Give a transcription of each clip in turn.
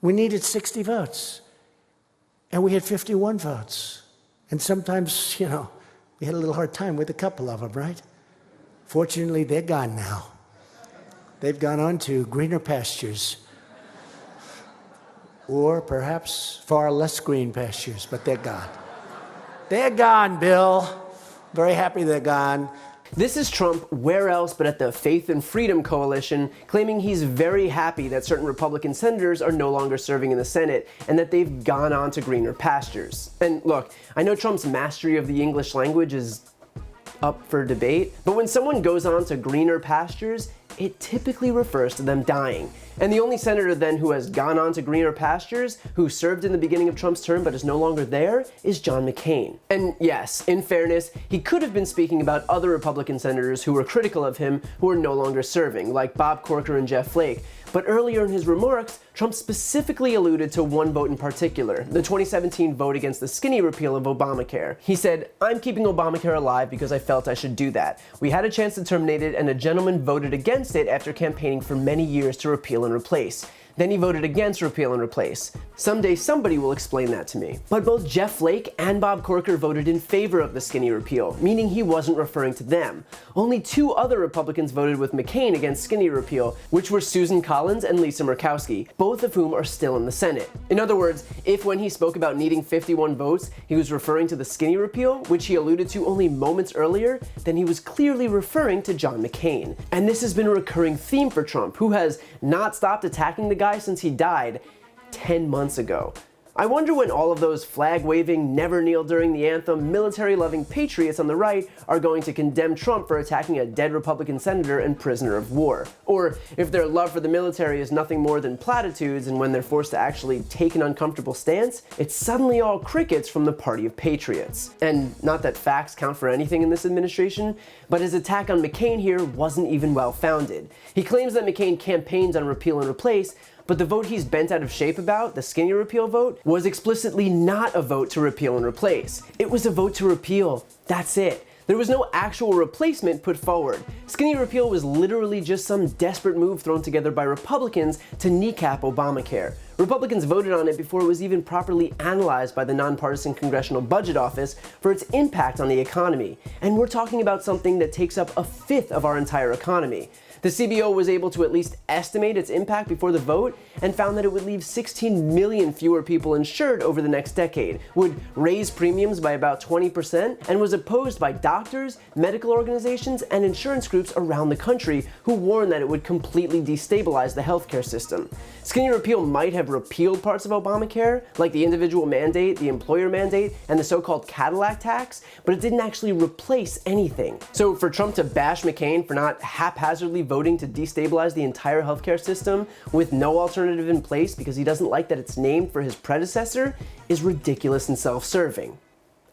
We needed 60 votes, and we had 51 votes. And sometimes, we had a little hard time with a couple of them, right? Fortunately, they're gone now. They've gone on to greener pastures, or perhaps far less green pastures, but they're gone. They're gone, Bill. Very happy they're gone. This is Trump, where else but at the Faith and Freedom Coalition, claiming he's very happy that certain Republican senators are no longer serving in the Senate and that they've gone on to greener pastures. And look, I know Trump's mastery of the English language is up for debate, but when someone goes on to greener pastures, it typically refers to them dying. And the only senator then who has gone on to greener pastures, who served in the beginning of Trump's term but is no longer there, is John McCain. And yes, in fairness, he could have been speaking about other Republican senators who were critical of him who are no longer serving, like Bob Corker and Jeff Flake. But earlier in his remarks, Trump specifically alluded to one vote in particular, the 2017 vote against the skinny repeal of Obamacare. He said, "I'm keeping Obamacare alive because I felt I should do that. We had a chance to terminate it and a gentleman voted against it after campaigning for many years to repeal and replace. Then he voted against repeal and replace. Someday somebody will explain that to me." But both Jeff Flake and Bob Corker voted in favor of the skinny repeal, meaning he wasn't referring to them. Only two other Republicans voted with McCain against skinny repeal, which were Susan Collins and Lisa Murkowski, both of whom are still in the Senate. In other words, if when he spoke about needing 51 votes, he was referring to the skinny repeal, which he alluded to only moments earlier, then he was clearly referring to John McCain. And this has been a recurring theme for Trump, who has not stopped attacking the guy since he died 10 months ago. I wonder when all of those flag-waving, never kneel during the anthem, military-loving patriots on the right are going to condemn Trump for attacking a dead Republican senator and prisoner of war. Or if their love for the military is nothing more than platitudes, and when they're forced to actually take an uncomfortable stance, it's suddenly all crickets from the party of patriots. And not that facts count for anything in this administration, but his attack on McCain here wasn't even well-founded. He claims that McCain campaigns on repeal and replace, but the vote he's bent out of shape about, the skinny repeal vote, was explicitly not a vote to repeal and replace. It was a vote to repeal. That's it. There was no actual replacement put forward. Skinny repeal was literally just some desperate move thrown together by Republicans to kneecap Obamacare. Republicans voted on it before it was even properly analyzed by the nonpartisan Congressional Budget Office for its impact on the economy. And we're talking about something that takes up a fifth of our entire economy. The CBO was able to at least estimate its impact before the vote and found that it would leave 16 million fewer people insured over the next decade, would raise premiums by about 20%, and was opposed by doctors, medical organizations, and insurance groups around the country who warned that it would completely destabilize the healthcare system. Skinny repeal might have repealed parts of Obamacare, like the individual mandate, the employer mandate, and the so-called Cadillac tax, but it didn't actually replace anything. So for Trump to bash McCain for not haphazardly voting to destabilize the entire healthcare system with no alternative in place because he doesn't like that it's named for his predecessor is ridiculous and self-serving.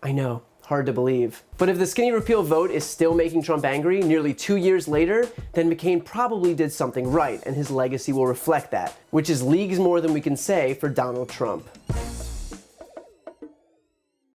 I know, hard to believe. But if the skinny repeal vote is still making Trump angry nearly 2 years later, then McCain probably did something right, and his legacy will reflect that, which is leagues more than we can say for Donald Trump.